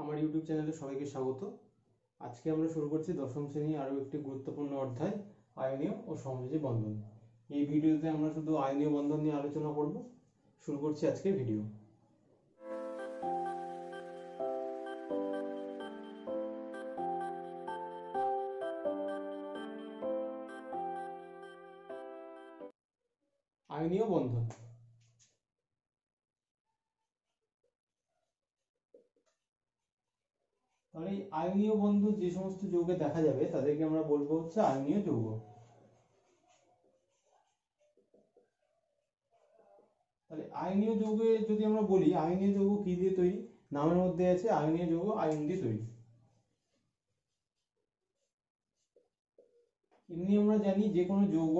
আমার ইউটিউব চ্যানেলে সবাইকে স্বাগত। আজকে আমরা শুরু করছি দশম শ্রেণী আরও একটি গুরুত্বপূর্ণ অধ্যায়, আয়নীয় ও সমযোজী বন্ধন। এই ভিডিওতে আমরা শুধু আয়নীয় বন্ধন নিয়ে আলোচনা করব। শুরু করছি আজকের ভিডিও। আয়নীয় বন্ধন। তাহলে এই আয়নীয় বন্ধন যে সমস্ত যৌগে দেখা যাবে তাদেরকে আমরা বলবো হচ্ছে আয়নীয় যৌগ। তাহলে আয়নীয় যৌগে যদি আমরা বলি আয়নীয় যৌগ কি দিয়ে তৈরি, নামের মধ্যে আছে আয়নীয় যৌগ আয়ন দিয়ে তৈরি। এমনি আমরা জানি যে কোনো যৌগ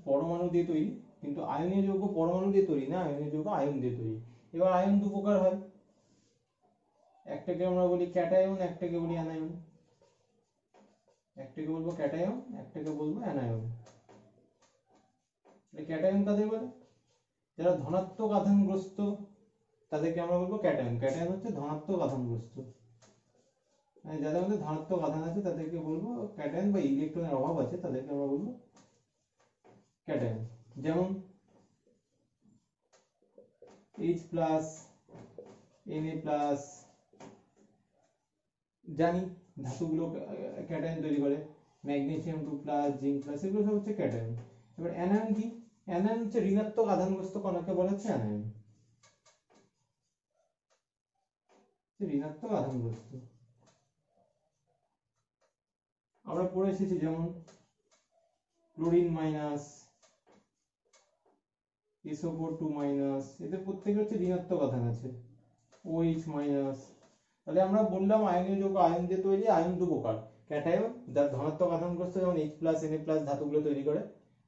পরমাণু দিয়ে তৈরি, কিন্তু আয়নীয় যৌগ পরমাণু দিয়ে তৈরি না, আয়নীয় যৌগ আয়ন দিয়ে তৈরি। এবার আয়ন দু প্রকার হয়, একটাকে আমরা বলি ক্যাটায়ন, একটাকে বলি অ্যানায়ন। একটাকে বলবো ক্যাটায়ন, একটাকে বলবো অ্যানায়ন। ক্যাটায়ন কাদের বলে? যারা ধনাত্মক আধানগ্রস্ত তাদেরকে আমরা বলবো ক্যাটায়ন। ক্যাটায়ন হচ্ছে ধনাত্মক আধানগ্রস্ত, মানে যাদের মধ্যে ধনাত্মক আধান আছে তাদেরকে বলবো ক্যাটায়ন, বা ইলেকট্রনের অভাব আছে তাদেরকে আমরা বলবো ক্যাটায়ন। যেমন H+, Na+, জানি ধাতুগুলো ক্যাটায়ন তৈরি করে, ম্যাগনেসিয়াম 2+, জিঙ্ক+, এগুলো সব হচ্ছে ক্যাটায়ন। এবার অ্যানায়ন কি? অ্যানায়ন হচ্ছে ঋণাত্মক আধানগ্রস্ত কণাকে বলা হচ্ছে অ্যানায়ন, ঋণাত্মক আধানগ্রস্ত। আমরা পড়ে এসেছি যেমন ক্লোরিন মাইনাস, SO4 2-, এদের প্রত্যেকের হচ্ছে ঋণাত্মক আধান আছে, OH-। তাহলে আমরা বললাম আয়নীয় যৌগ আয়ন দিয়ে তৈরি। আয়ন দু প্রকার, ক্যাটায়ন যার ধনাত্মক আধানগ্রস্ত যেমন H+, Na+ ধাতুগুলো তৈরি করে,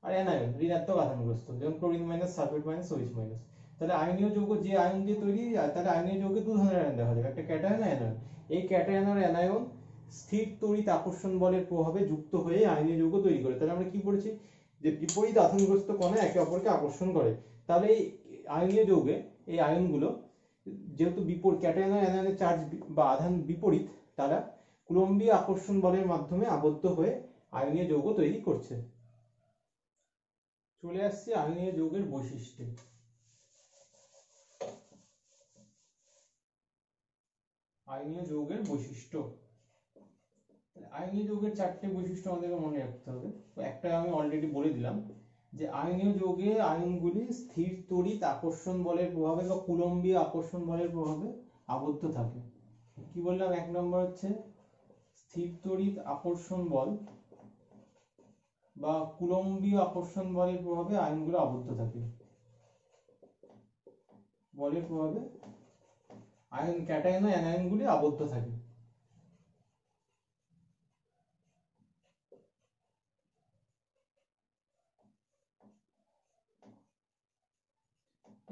আর অ্যানায়ন ঋণাত্মক আধানগ্রস্ত যেমন chlorine minus, sulphate minus, OH-। তাহলে আয়নীয় যৌগ যে আয়ন দিয়ে তৈরি, তাহলে আয়নীয় যৌগে দু ধরনের আয়ন দেখা যাবে, একটা ক্যাটায়ন আর অ্যানায়ন। এই ক্যাটায়ন আর অ্যানায়ন স্থির তড়িৎ আকর্ষণ বলের প্রভাবে যুক্ত হয়ে আয়নীয় যৌগ তৈরি করে। তাহলে আমরা কি পড়েছি, যে বিপরীত আধানগ্রস্ত কণা একে অপরকে আকর্ষণ করে। তাহলে এই আয়নীয় যৌগে এই আয়নগুলো যেহেতু বিপরীত, ক্যাটায়ন আর অ্যানায়নের চার্জ বা আধান বিপরীত, তারা কুলম্বীয় আকর্ষণ বলের মাধ্যমে আবদ্ধ হয়ে আয়নীয় যৌগ তৈরি করছে। চলে আসছে আয়নীয় যৌগের বৈশিষ্ট্য। আয়নীয় যৌগের বৈশিষ্ট্য, আয়নীয় যৌগের চারটে বৈশিষ্ট্য আমাদেরকে মনে রাখতে হবে। একটা আমি অলরেডি বলে দিলাম, যে আয়নীয় যৌগে আয়নগুলি স্থির তড়িৎ আকর্ষণ বলের প্রভাবে বা কুলম্বীয় আকর্ষণ বলের প্রভাবে আবদ্ধ থাকে। কি বললাম? এক নম্বর হচ্ছে স্থির তড়িৎ আকর্ষণ বল বা কুলম্বীয় আকর্ষণ বলের প্রভাবে আয়নগুলো আবদ্ধ থাকে। বলের প্রভাবে আয়ন, ক্যাটায়ন ও অ্যানায়নগুলি আবদ্ধ থাকে।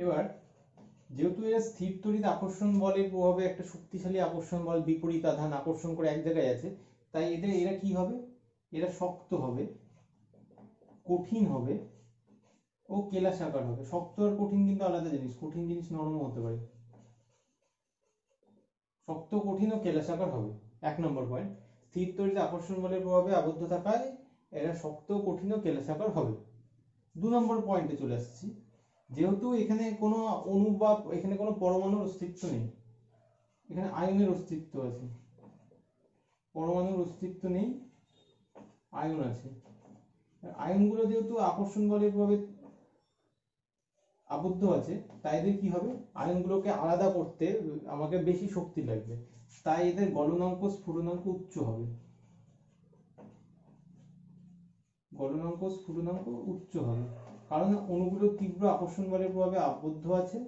এবার যেহেতু এরা স্থির তড়িৎ আকর্ষণ বলের প্রভাবে একটা শক্তিশালী আকর্ষণ বল, বিপরীত আধান আকর্ষণ করে এক জায়গায় আছে, তাই এরা কি হবে? এরা শক্ত হবে, কঠিন হবে ও কেলাসাকার হবে। শক্ত আর কঠিন কিন্তু আলাদা জিনিস, কঠিন জিনিস নরমও হতে পারে। শক্ত, কঠিন ও কেলাসাকার হবে, এক নম্বর পয়েন্ট। স্থির তড়িৎ আকর্ষণ বলের প্রভাবে আবদ্ধ থাকায় এরা শক্ত, কঠিন ও কেলাসাকার হবে। দু নম্বর পয়েন্টে চলে আসছি, যেহেতু এখানে কোনো অণু বা এখানে কোনো পরমাণুর অস্তিত্ব নেই, এখানে আয়নের অস্তিত্ব আছে, পরমাণুর অস্তিত্ব নেই, আয়ন আছে। আয়নগুলো যেহেতু আকর্ষণ বলের প্রভাবে আবদ্ধ আছে, তাই এদের কি হবে? আয়নগুলোকে আলাদা করতে আমাকে বেশি শক্তি লাগবে, তাই এদের গলনাঙ্ক, স্ফুটনাঙ্ক উচ্চ হবে। গলনাঙ্ক, স্ফুটনাঙ্ক উচ্চ হবে, কারণ অণুগুলো তীব্র আকর্ষণ বলের প্রভাবে আবদ্ধ আছে।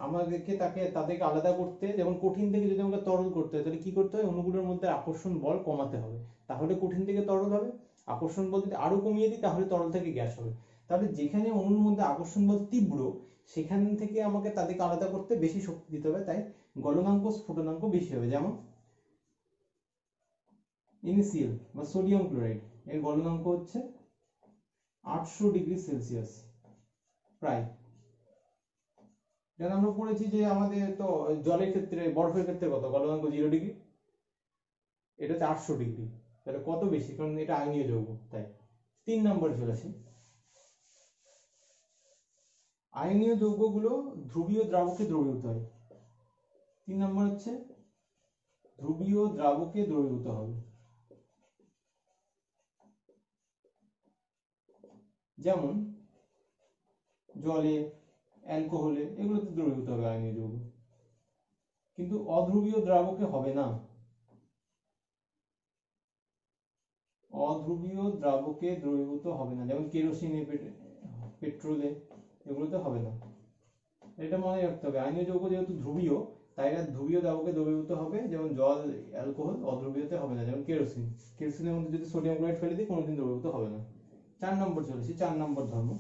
আমাদেরকে তাদেরকে আলাদা করতে, যেমন কঠিন থেকে যদি আমাকে তরল করতে হয়, তাহলে কি করতে হয়? অণুগুলোর মধ্যে আকর্ষণ বল কমাতে হবে, তাহলে কঠিন থেকে তরল হবে। আকর্ষণ বল যদি আরো কমিয়ে দিই তাহলে তরল থেকে গ্যাস হবে। তাহলে যেখানে অণুর মধ্যে আকর্ষণ বল তীব্র, সেখান থেকে আমাকে তাদেরকে আলাদা করতে বেশি শক্তি দিতে হবে, তাই গলনাঙ্ক, স্ফুটনাঙ্ক বেশি হবে। যেমন NaCl বা সোডিয়াম ক্লোরাইড, এর গলনাঙ্ক হচ্ছে 800 ডিগ্রি সেলসিয়াস প্রায়, যেমন আমরা পড়েছি যে আমাদের তো জলের ক্ষেত্রে বরফের ক্ষেত্রে কত গলনাঙ্ক 0°, এটা হচ্ছে 800°। তাহলে কত বেশি, কারণ এটা আয়নীয় যৌগ। তাই 3 নম্বর চলে আসি। আয়নীয় যৌগগুলো ধ্রুবীয় দ্রাবকে দ্রবীভূত হয়। 3 নম্বর হচ্ছে ধ্রুবীয় দ্রাবকে দ্রবীভূত হবে। যেমন জলে, অ্যালকোহলে, এগুলোতে দ্রবীভূত হবে আয়নীয় যৌগ, কিন্তু অধ্রুবীয় দ্রাবকে হবে না। অধ্রুবীয় দ্রাবকে দ্রবীভূত হবে না, যেমন কেরোসিনে, পেট্রোলে, এগুলোতে হবে না। এটা মনে রাখতে হবে, আয়নীয় যৌগ যেহেতু ধ্রুবীয়, তাই এটা ধ্রুবীয় দ্রাবকে দ্রবীভূত হবে। যেমন জল, অ্যালকোহল অধ্রুবীয়তে হবে না। যেমন কেরোসিন, কেরোসিনের মধ্যে যদি সোডিয়াম ক্লোরাইড ফেলে দিই কোনোদিন দ্রবীভূত হবে না। 4 নম্বর চলেছি, 4 নম্বর ধর্ম।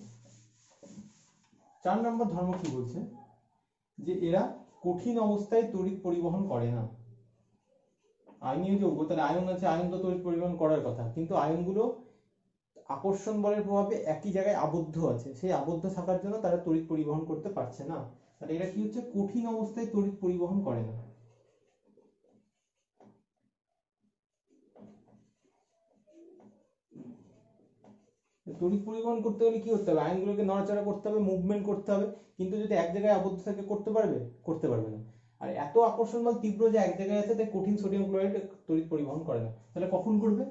4 নম্বর ধর্ম কি বলছে, যে এরা কঠিন অবস্থায় তড়িৎ পরিবহন করে না। আয়নীয় যৌগ, তাহলে আয়ন আছে, আয়ন তো তড়িৎ পরিবহন করার কথা, কিন্তু আয়নগুলো আকর্ষণ বলের প্রভাবে একই জায়গায় আবদ্ধ আছে, সেই আবদ্ধ থাকার জন্য তারা তড়িৎ পরিবহন করতে পারছে না। তাহলে এরা কি হচ্ছে, কঠিন অবস্থায় তড়িৎ পরিবহন করে না। তড়িৎ পরিবহন করতে গেলে কি করতে হবে, আয়নগুলোকে নড়াচড়া করতে হবে, মুভমেন্ট করতে হবে, কিন্তু যদি এক জায়গায় আবদ্ধ থাকে করতে পারবে? করতে পারবে না। আর এত আকর্ষণ বল তীব্র যে এক জায়গায় আছে, তাই কঠিন সোডিয়াম ক্লোরাইড তড়িৎ পরিবহন করে না। তাহলে কখন করবে,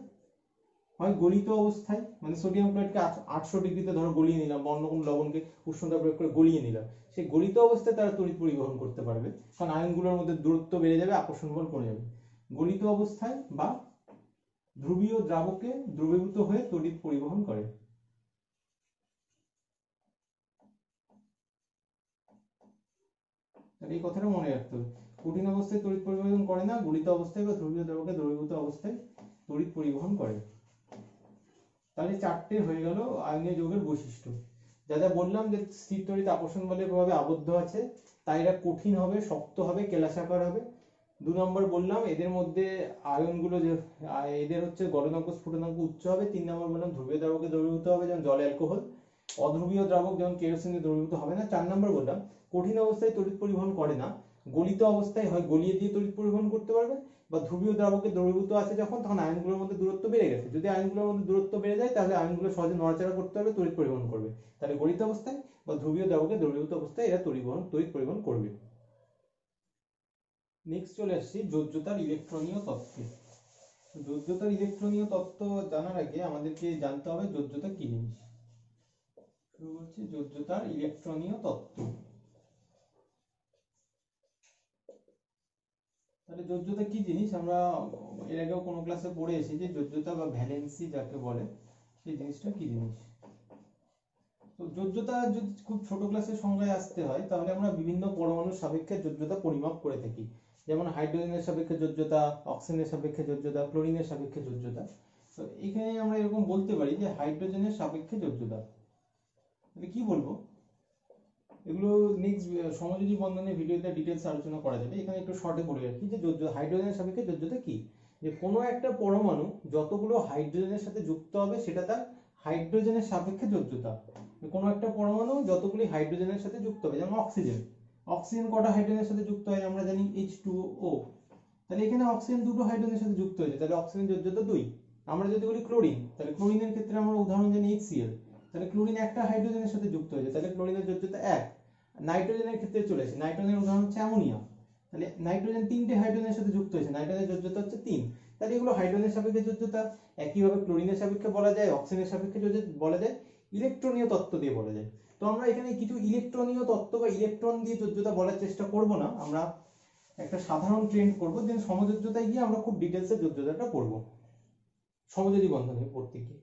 হয় গলিত অবস্থায়, মানে সোডিয়াম ক্লোরাইডকে 800°তে ধরো গলিয়ে নিলাম, বা অন্য কোনো লবণকে উষ্ণতা প্রয়োগ করে গলিয়ে নিলাম, সেই গলিত অবস্থায় তারা তড়িৎ পরিবহন করতে পারবে, কারণ আয়নগুলোর মধ্যে দূরত্ব বেড়ে যাবে, আকর্ষণ বল কমে যাবে। গলিত অবস্থায় বা ধ্রুবীয় দ্রাবকে দ্রবীভূত হয়ে তড়িৎ পরিবহন করে। তাহলে এই কথাটা মনে রাখতে হবে, কঠিন অবস্থায় তড়িৎ পরিবহন করে না, গলিত অবস্থায় বা ধ্রুবীয় দ্রাবকে দ্রবীভূত অবস্থায় তড়িৎ পরিবহন করে। তাহলে 4টে হয়ে গেল আয়নীয় যৌগের বৈশিষ্ট্য। যা যা বললাম, যে স্থির তড়িৎ আকর্ষণ বলের প্রভাবে আবদ্ধ আছে, তাই এরা কঠিন হবে, শক্ত হবে, কেলাসাকার হবে। 2 নম্বর বললাম এদের মধ্যে আয়নগুলো যে এদের হচ্ছে গলনাঙ্ক স্ফুটনাঙ্ক উচ্চ হবে। 3 নম্বর বললাম ধ্রুবীয় দ্রাবকে দ্রবীভূত হবে, যেমন জল, অ্যালকোহল। অধ্রুবীয় দ্রাবক যেমন কেরোসিনে দ্রবীভূত হবে না। 4 নম্বর বললাম কঠিন অবস্থায় তড়িৎ পরিবহন করে না, গলিত অবস্থায় হয় গলিয়ে দিয়ে তড়িৎ পরিবহন করতে পারবে, বা ধ্রুবীয় দ্রাবকে দ্রবীভূত আছে যখন, তখন আয়নগুলোর মধ্যে দূরত্ব বেড়ে গেছে, যদি আয়নগুলোর মধ্যে দূরত্ব বেড়ে যায় তাহলে আয়নগুলো সহজে নড়াচড়া করতে পারবে, তড়িৎ পরিবহন করবে। তাহলে গলিত অবস্থায় বা ধ্রুবীয় দ্রাবকে দ্রবীভূত অবস্থায় এরা তড়িৎ পরিবহন করবে। নেক্সট চলে আসছি যোজ্যতার ইলেকট্রনীয় তত্ত্বে। যোজ্যতার ইলেকট্রনীয় তত্ত্ব জানার আগে আমাদেরকে জানতে হবে যোজ্যতা কি জিনিস। শুরু করছি যোজ্যতার ইলেকট্রনীয় তত্ত্ব। তাহলে যোজ্যতা কি জিনিস, আমরা এর আগেও কোনো ক্লাসে পড়ে এসেছি যে যোজ্যতা বা ভ্যালেন্সি যাকে বলে, সেই জিনিসটা কি জিনিস। তো যোজ্যতা যদি খুব ছোট ক্লাসের সংজ্ঞায় আসতে হয়, তাহলে আমরা বিভিন্ন পরমাণুর সাপেক্ষে যোজ্যতা পরিমাপ করে থাকি। যেমন হাইড্রোজেনের সাপেক্ষে যোজ্যতা, অক্সিজেনের সাপেক্ষে যোজ্যতা, ক্লোরিনের সাপেক্ষে যোজ্যতা। তো এখানে আমরা এরকম বলতে পারি যে হাইড্রোজেনের সাপেক্ষে যোজ্যতা। তাহলে কি বলবো, এগুলো নেক্সট সমযোজী বন্ধনের ভিডিওতে ডিটেইলস আলোচনা করা যাবে। এখানে একটু শর্টে বলে রাখি যে হাইড্রোজেনের সাপেক্ষে যোজ্যতা কি, যে কোনো একটা পরমাণু যতগুলো হাইড্রোজেনের সাথে যুক্ত হবে সেটা তার হাইড্রোজেনের সাপেক্ষে যোজ্যতা। কোনো একটা পরমাণু যতগুলি হাইড্রোজেনের সাথে যুক্ত হবে, যেমন অক্সিজেন, অক্সিজেন কটা হাইড্রোজেনের সাথে যুক্ত হয় আমরা জানি, H2O। তাহলে এখানে অক্সিজেন দুটো হাইড্রোজেনের সাথে যুক্ত হয়েছে, তাহলে অক্সিজেন যোজ্যতা 2। আমরা যদি বলি ক্লোরিন, তাহলে ক্লোরিনের ক্ষেত্রে আমরা উদাহরণ জানি HCl, তাহলে ক্লোরিন একটা হাইড্রোজেনের সাথে যুক্ত হয়েছে, তাহলে ক্লোরিনের যোজ্যতা 1। নাইট্রোজেনের ক্ষেত্রে চলে আসে, নাইট্রোজেনের উদাহরণ হচ্ছে অ্যামোনিয়া, তাহলে নাইট্রোজেন 3টে হাইড্রোজেনের সাথে যুক্ত হয়েছে, নাইট্রোজেনের যোজ্যতা হচ্ছে 3। তাহলে এগুলো হাইড্রোজেনের সাপেক্ষে যোজ্যতা। একইভাবে ক্লোরিনের সাপেক্ষে বলা যায়, অক্সিজেনের সাপেক্ষে বলা যায়, ইলেকট্রনীয় তত্ত্ব দিয়ে বলা যায়। তো আমরা এখানে কিছু ইলেকট্রনীয় তত্ত্ব বা ইলেকট্রন দিয়ে যোজ্যতা বলার চেষ্টা করব না, আমরা একটা সাধারণ ট্রেন্ড করব, দেন সমযোজ্যতায় গিয়ে আমরা খুব ডিটেলসে যোজ্যতাটা পড়ব, সমযোজী বন্ধনে পড়তে গিয়ে।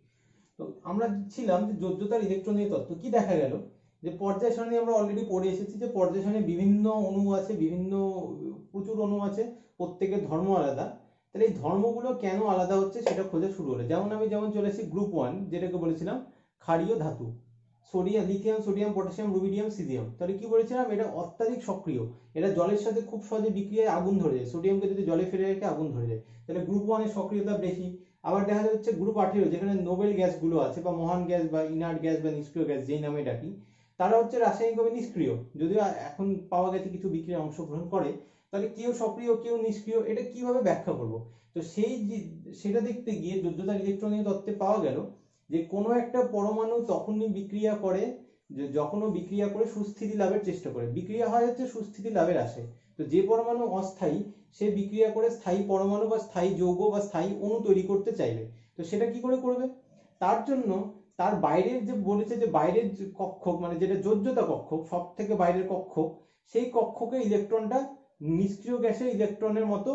তো আমরা ছিলাম যে যোজ্যতার ইলেকট্রনীয় তত্ত্ব কি দেখা গেল, যে পর্যায় সারণী আমরা অলরেডি পড়ে এসেছি, যে পর্যায় সারণী বিভিন্ন অণু আছে, প্রচুর অণু আছে, প্রত্যেকের ধর্ম আলাদা। তাহলে এই ধর্মগুলো কেন আলাদা হচ্ছে সেটা খোঁজা শুরু হলো। যেমন চলে এসেছি গ্রুপ 1, যেটাকে বলেছিলাম ক্ষারীয় ধাতু, lithium, sodium, potassium, rubidium, caesium. তাহলে কি বলেছিলাম, এটা অত্যাধিক সক্রিয়, এটা জলের সাথে খুব সহজে বিক্রিয়ায় আগুন ধরে যায়, সোডিয়ামকে যদি জলে ফেলে রেখে আগুন ধরে যায়, তাহলে গ্রুপ 1 এর সক্রিয়তা বেশি। আবার দেখা যাচ্ছে গ্রুপ 18, যেখানে নোবেল গ্যাসগুলো আছে, বা মহান গ্যাস, বা ইনার্ট গ্যাস, বা নিষ্ক্রিয় গ্যাস, যেই নামে ডাকি, তারা হচ্ছে রাসায়নিকভাবে নিষ্ক্রিয়, যদিও এখন পাওয়া গেছে কিছু বিক্রিয়ায় অংশগ্রহণ করে। তাহলে কেউ সক্রিয় কেউ নিষ্ক্রিয়, এটা কিভাবে ব্যাখ্যা করব? তো সেটা দেখতে গিয়ে যোজ্যতার ইলেকট্রনীয় তত্ত্বে পাওয়া গেল যে কোনো একটা পরমাণু তখনই বিক্রিয়া করে যখন ও বিক্রিয়া করে সুস্থিতি লাভের চেষ্টা করে। বিক্রিয়া হয় হচ্ছে সুস্থিতি লাভের আশায়। তো যে পরমাণু অস্থায়ী সে বিক্রিয়া করে স্থায়ী পরমাণু বা স্থায়ী যৌগ বা স্থায়ী অণু তৈরি করতে চাইবে। তো সেটা কি করে করবে? তার জন্য তার বাইরের যে বলেছে যে বাইরের কক্ষ, মানে যেটা যোজ্যতা কক্ষ, সব থেকে বাইরের কক্ষ, সেই কক্ষকে ইলেকট্রনটা নিষ্ক্রিয় গ্যাসের ইলেকট্রনের মতো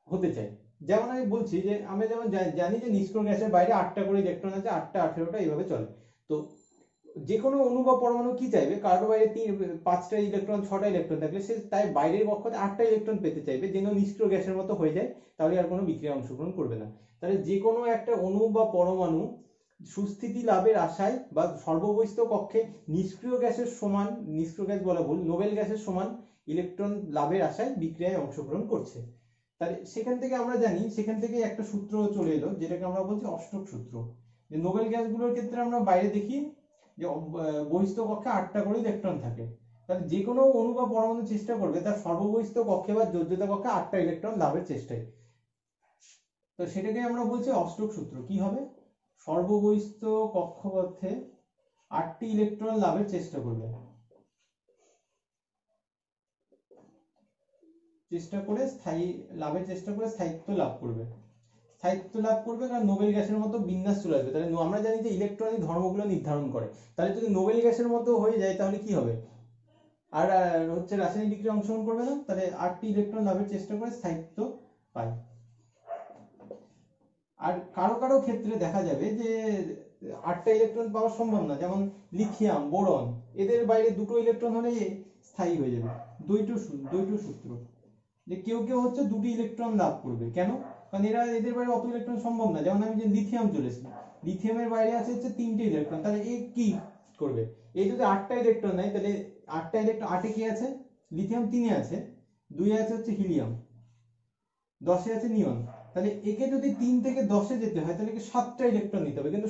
হতে চাই। যেমন আমি বলছি যে আমরা যেমন জানি যে নিষ্ক্রিয় গ্যাসের বাইরে 8টা করে ইলেকট্রন আছে, 8টা 18টা এইভাবে চলে। তো যে কোনো অণু বা পরমাণু কি চাইবে, কারোর বাইরে 5টা ইলেকট্রন 6টা ইলেকট্রন থাকলে সে তাই বাইরের কক্ষতে 8টা ইলেকট্রন পেতে চাইবে, যেন নিষ্ক্রিয় গ্যাসের মতো হয়ে যায়, তাহলে আর কোনো বিক্রিয়া অংশগ্রহণ করবে না। তাহলে যে কোনো একটা অণু বা পরমাণু সুস্থিতি লাভের আশায় বা সর্ববহিস্থ কক্ষে নিষ্ক্রিয় গ্যাসের সমান, নিষ্ক্রিয় গ্যাস বলা ভুল, নোবেল গ্যাসের সমান ইলেকট্রন লাভের আশায় বিক্রিয়ায় অংশগ্রহণ করছে। তাহলে সেখান থেকে আমরা জানি, সেখান থেকে একটা সূত্র চলে এলো যেটাকে আমরা বলছি অষ্টক সূত্র। যে নোবেল গ্যাসগুলোর ক্ষেত্রে আমরা বাইরে দেখি যে বহিস্থ কক্ষে 8টা করে ইলেকট্রন থাকে। তাহলে যে কোনো অণু বা পরমাণু চেষ্টা করবে তার সর্ববহিস্থ কক্ষে বা যোজ্যতা কক্ষে 8টা ইলেকট্রন লাভের চেষ্টায়। তো সেটাকে আমরা বলছি অষ্টক সূত্র। কি হবে? সর্ববহিস্থ কক্ষপথে 8টি ইলেকট্রন লাভের চেষ্টা করবে, চেষ্টা করে স্থায়িত্ব লাভ করবে। স্থায়িত্ব লাভ করবে কারণ নোবেল গ্যাসের মতো বিন্যাস চলে আসবে। তাহলে আমরা জানি যে ইলেকট্রনিক ধর্মগুলো নির্ধারণ করে। তাহলে যদি নোবেল গ্যাসের মতো হয়ে যায় তাহলে কি হবে? আর হচ্ছে রাসায়নিক বিক্রিয়া অংশগ্রহণ করবে না। তাহলে 8টি ইলেকট্রন লাভের চেষ্টা করে স্থায়িত্ব পায়। আর কারো কারো ক্ষেত্রে দেখা যাবে যে 8টা ইলেকট্রন পাওয়া সম্ভব না, যেমন লিথিয়াম, বোরন, এদের বাইরে 2টো ইলেকট্রন হলে স্থায়ী হয়ে যাবে। দ্বৈত সূত্র, যে কেউ কেউ হচ্ছে 2টি ইলেকট্রন লাভ করবে। কেন? কারণ এদের বাইরে অত ইলেকট্রন সম্ভব না। যেমন আমি যে লিথিয়াম চলেছি, লিথিয়ামের বাইরে আছে হচ্ছে 3টে ইলেকট্রন, তাহলে এ কি করবে? এই যদি 8টা ইলেকট্রন নেয় তাহলে 8টা ইলেকট্রন, 8এ কি আছে? লিথিয়াম 3এ আছে, 2এ আছে হচ্ছে হিলিয়াম, 10এ আছে নিয়ন। তাহলে একে যদি 3 থেকে 10এ যেতে হয় তাহলে 7টা ইলেকট্রন নিতে হবে, কিন্তু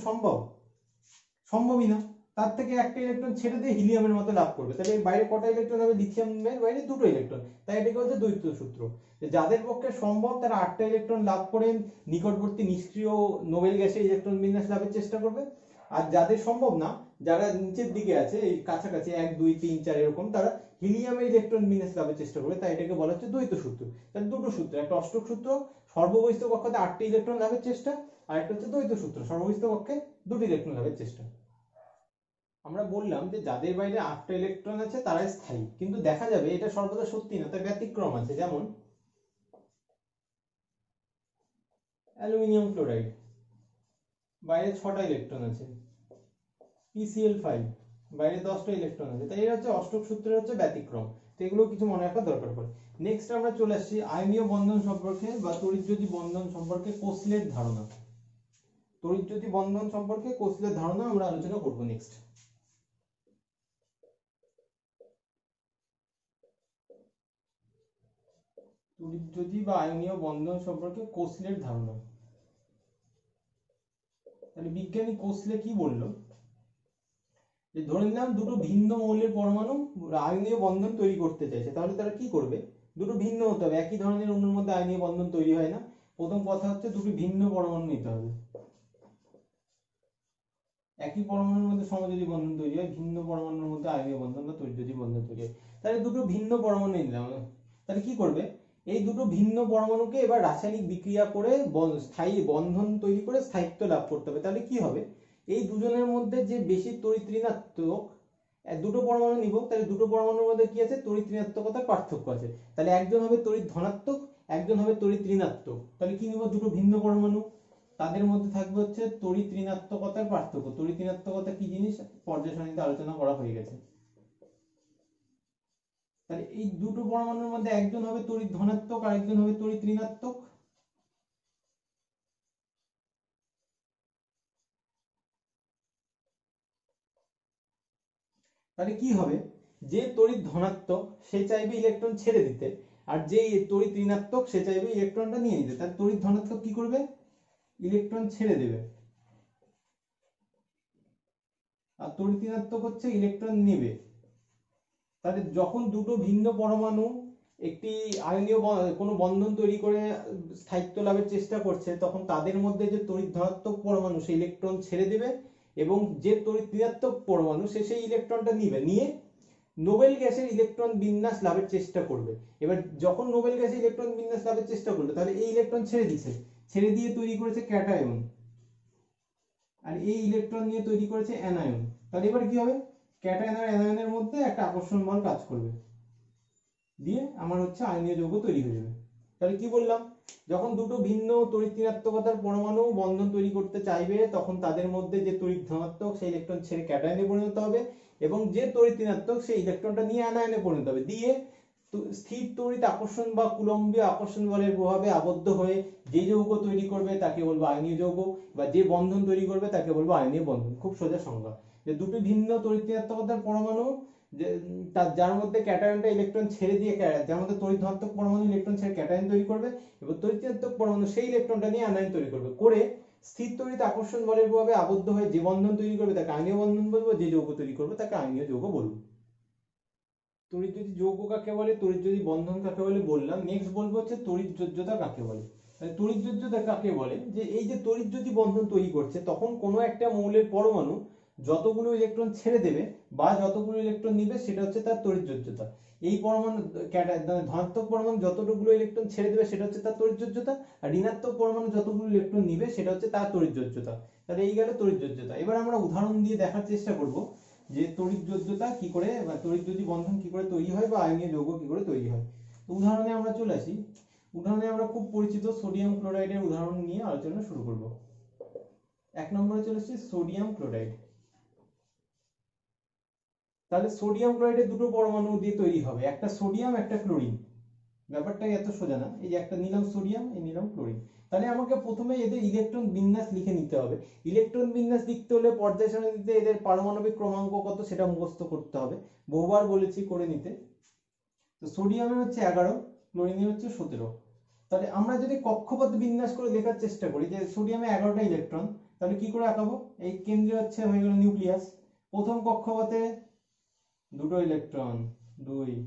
সম্ভবই না। তার থেকে একটা ইলেকট্রন ছেড়ে দিয়ে হিলিয়ামের মতো লাভ করবে। তাহলে এর বাইরে কটা ইলেকট্রন হবে? লিথিয়ামের বাইরে 2টো ইলেকট্রন। তাই এটাকে হচ্ছে দ্বৈত সূত্র। যাদের পক্ষে সম্ভব তারা 8টা ইলেকট্রন লাভ করে নিকটবর্তী নিষ্ক্রিয় নোবেল গ্যাসে ইলেকট্রন বিন্যাস লাভের চেষ্টা করবে। আর যাদের সম্ভব না, যারা নিচের দিকে আছে, এই কাছাকাছি 1 2 3 4 এরকম, তারা হিলিয়ামের ইলেকট্রন বিন্যাস লাভের চেষ্টা করবে। তাই এটাকে বলা হচ্ছে দ্বৈত সূত্র। তাহলে দুটো সূত্র, একটা অষ্টক সূত্র সর্ববহিস্থ কক্ষতে 8টি ইলেকট্রন লাভের চেষ্টা, আর একটা হচ্ছে দ্বৈত সূত্র সর্ববহিস্থ কক্ষে 2টি ইলেকট্রন লাভের চেষ্টা। আমরা বললাম যে যাদের বাইরে 8টা ইলেকট্রন আছে তারাই স্থায়ী, কিন্তু দেখা যাবে এটা সর্বদা সত্যি না, তার ব্যতিক্রম আছে। যেমন অ্যালুমিনিয়াম ক্লোরাইড, বাইরে 6টা ইলেকট্রন আছে। PCl5, বাইরে 10টা ইলেকট্রন আছে। তাই এটা হচ্ছে অষ্টক সূত্রের হচ্ছে ব্যতিক্রম। তো এগুলো কিছু মনে রাখার দরকার পড়ে। নেক্সট আমরা চলে আসছি আয়নীয় বন্ধন সম্পর্কে বা তড়িৎজ্যোতি বন্ধন সম্পর্কে কোসলের ধারণা। তড়িৎজ্যোতি বন্ধন সম্পর্কে কোসলের ধারণা আমরা আলোচনা করব নেক্সট। তড়িৎজ্যোতি বা আয়নীয় বন্ধন সম্পর্কে কোসলের ধারণা। তাহলে বিজ্ঞানী কোসলে কি বললো? যে ধরে নিলাম দুটো ভিন্ন মৌলের পরমাণু আয়নীয় বন্ধন তৈরি করতে চাইছে, তাহলে তারা কি করবে? দুটো ভিন্ন হতে হবে। একই ধরনের অণুর মধ্যে আয়নীয় বন্ধন তৈরি হয় না। প্রথম কথা হচ্ছে দুটো ভিন্ন পরমাণু নিতে হবে। একই পরমাণুর মধ্যে সমযোজী বন্ধন তৈরি হয়, ভিন্ন পরমাণুর মধ্যে আয়নীয় বন্ধন বা তড়িৎযোজী বন্ধন তৈরি হয়। তাহলে দুটো ভিন্ন পরমাণু নিলাম, তাহলে কি করবে? এই দুটো ভিন্ন পরমাণুকে এবার রাসায়নিক বিক্রিয়া করে স্থায়ী বন্ধন তৈরি করে স্থায়িত্ব লাভ করতে হবে। তাহলে কি হবে? এই দুজনের মধ্যে যে বেশি তড়িৎ ঋণাত্মক, দুটো পরমাণু নিব, তাহলে দুটো পরমাণুর মধ্যে কি আছে? তড়িৎ ঋণাত্মকতার পার্থক্য আছে। তাহলে একজন হবে তড়িৎ ধনাত্মক, একজন হবে তড়িৎ ঋণাত্মক। তাহলে কি নিব? দুটো ভিন্ন পরমাণু, তাদের মধ্যে থাকবে হচ্ছে তড়িৎ ঋণাত্মকতার পার্থক্য। তড়িৎ ঋণাত্মকতা কি জিনিস পর্যায় সারণীতে আলোচনা করা হয়ে গেছে। তাহলে এই দুটো পরমাণুর মধ্যে একজন হবে তড়িৎ ধনাত্মক আর একজন হবে তড়িৎ ঋণাত্মক। তাহলে কি হবে? যে তড়িৎ ধনাত্মক সে চাইবে ইলেকট্রন ছেড়ে দিতে, আর যে তড়িৎ ঋণাত্মক সে চাইবে ইলেকট্রনটা নিয়ে নিতে। তার তড়িৎ ধনাত্মক কি করবে? ইলেকট্রন ছেড়ে দেবে। আর তড়িৎ ঋণাত্মক হচ্ছে ইলেকট্রন নেবে। তাহলে যখন দুটো ভিন্ন পরমাণু একটি আয়নীয় কোনো বন্ধন তৈরি করে স্থায়িত্ব লাভের চেষ্টা করছে, তখন তাদের মধ্যে যে তড়িৎ ধনাত্মক পরমাণু সে ইলেকট্রন ছেড়ে দেবে এবং যে তড়িৎ ঋণাত্মক পরমাণু সে সেই ইলেকট্রনটা নিয়ে নোবেল গ্যাসের ইলেকট্রন বিন্যাস লাভের চেষ্টা করবে। এবার যখন নোবেল গ্যাসের ইলেকট্রন বিন্যাস লাভের চেষ্টা করবে, তাহলে এই ইলেকট্রন ছেড়ে দিয়ে তৈরি করেছে ক্যাটায়ন, আর এই ইলেকট্রন নিয়ে তৈরি করেছে অ্যানায়ন। তাহলে এবার কি হবে, ক্যাটায়ন আর অ্যানায়নের মধ্যে একটা আকর্ষণ বল কাজ করবে, দিয়ে আমার হচ্ছে আয়নীয় যৌগ তৈরি হয়ে যাবে। তাহলে কি বললাম, যখন দুটো ভিন্ন তড়িৎ ঋণাত্মকতার পরমাণু বন্ধন তৈরি করতে চাইবে, তখন তাদের মধ্যে যে তড়িৎ ধনাত্মক সেই ইলেকট্রন ছেড়ে ক্যাটায়নে পরিণত হবে এবং যে তড়িৎ ঋণাত্মক সেই ইলেকট্রনটা নিয়ে অ্যানায়নে পরিণত হবে, দিয়ে স্থির তড়িৎ আকর্ষণ বা কুলম্বীয় আকর্ষণ বলের প্রভাবে আবদ্ধ হয়ে যে যৌগ তৈরি করবে তাকে বলবো আয়নীয় যৌগ, বা যে বন্ধন তৈরি করবে তাকে বলবো আয়নীয় বন্ধন। খুব সোজা সংজ্ঞা, যে দুটো ভিন্ন তড়িৎ ঋণাত্মকতার পরমাণু যার মধ্যে ক্যাটায়নটা ইলেকট্রন ছেড়ে দিয়ে, যার মধ্যে তড়িৎ ধনাত্মক পরমাণু ইলেকট্রন ছেড়ে ক্যাটায়ন তৈরি করবে এবং তড়িৎ ঋণাত্মক পরমাণু সেই ইলেকট্রনটা নিয়ে আয়ন তৈরি করবে, করে স্থির তড়িৎ আকর্ষণ বলের প্রভাবে আবদ্ধ হয়ে যে বন্ধন তৈরি করবে তাকে আয়নীয় বন্ধন বলবো, যে যৌগ তৈরি করবে তাকে আয়নীয় যৌগ বলবো। তড়িৎ যৌগ কাকে বলে, তড়িৎ বন্ধন কাকে বলে বললাম। নেক্সট বলবো হচ্ছে তড়িৎ যোজ্যতা কাকে বলে। তড়িৎ যোজ্যতা কাকে বলে, যে এই যে তড়িৎ যদি বন্ধন তৈরি করছে, তখন কোনো একটা মৌলের পরমাণু যতগুলো ইলেকট্রন ছেড়ে দেবে বা যতগুলো ইলেকট্রন নিবে সেটা হচ্ছে তার তড়িৎ যোজ্যতা। এই পরমাণু ধনাত্মক পরমাণু যতটুকুলো ইলেকট্রন ছেড়ে দেবে সেটা হচ্ছে তার তড়িৎ যোজ্যতা, আর ঋণাত্মক পরমাণু যতগুলো ইলেকট্রন নিবে সেটা হচ্ছে তার তড়িৎ যোজ্যতা। তাহলে এই গেল তড়িৎ যোজ্যতা। এবার আমরা উদাহরণ দিয়ে দেখার চেষ্টা করব যে তড়িৎ যোজ্যতা কি করে, বা তড়িৎ যোজী বন্ধন কি করে তৈরি হয়, বা আয়নীয় যৌগ কি করে তৈরি হয়। তো উদাহরণে আমরা চলে আসি। উদাহরণে আমরা খুব পরিচিত সোডিয়াম ক্লোরাইডের উদাহরণ নিয়ে আলোচনা শুরু করব। 1 নম্বরে চলে আসছি সোডিয়াম ক্লোরাইড। তাহলে সোডিয়াম ক্লোরাইডের দুটো পরমাণু দিয়ে তৈরি হবে, একটা সোডিয়াম একটা ক্লোরিন। ব্যাপারটা এত সোজা না, এই যে একটা নিলাম সোডিয়াম, এই নিলাম ক্লোরিন। তাহলে আমাকে প্রথমে এদের ইলেকট্রন বিন্যাস লিখে নিতে হবে। ইলেকট্রন বিন্যাস লিখতে হলে পর্যায় সারণীতে এদের পারমাণবিক ক্রমাঙ্ক কত সেটা মুখস্থ করতে হবে, বহুবার বলেছি করে নিতে। তো সোডিয়ামের হচ্ছে 11, ক্লোরিনের হচ্ছে 17। তাহলে আমরা যদি কক্ষপথ বিন্যাস করে লেখার চেষ্টা করি, যে সোডিয়ামে 11টা ইলেকট্রন, তাহলে কি করে আঁকাবো, এই কেন্দ্রে হচ্ছে হয়ে গেল নিউক্লিয়াস, প্রথম কক্ষপথে দুটো ইলেকট্রন 2,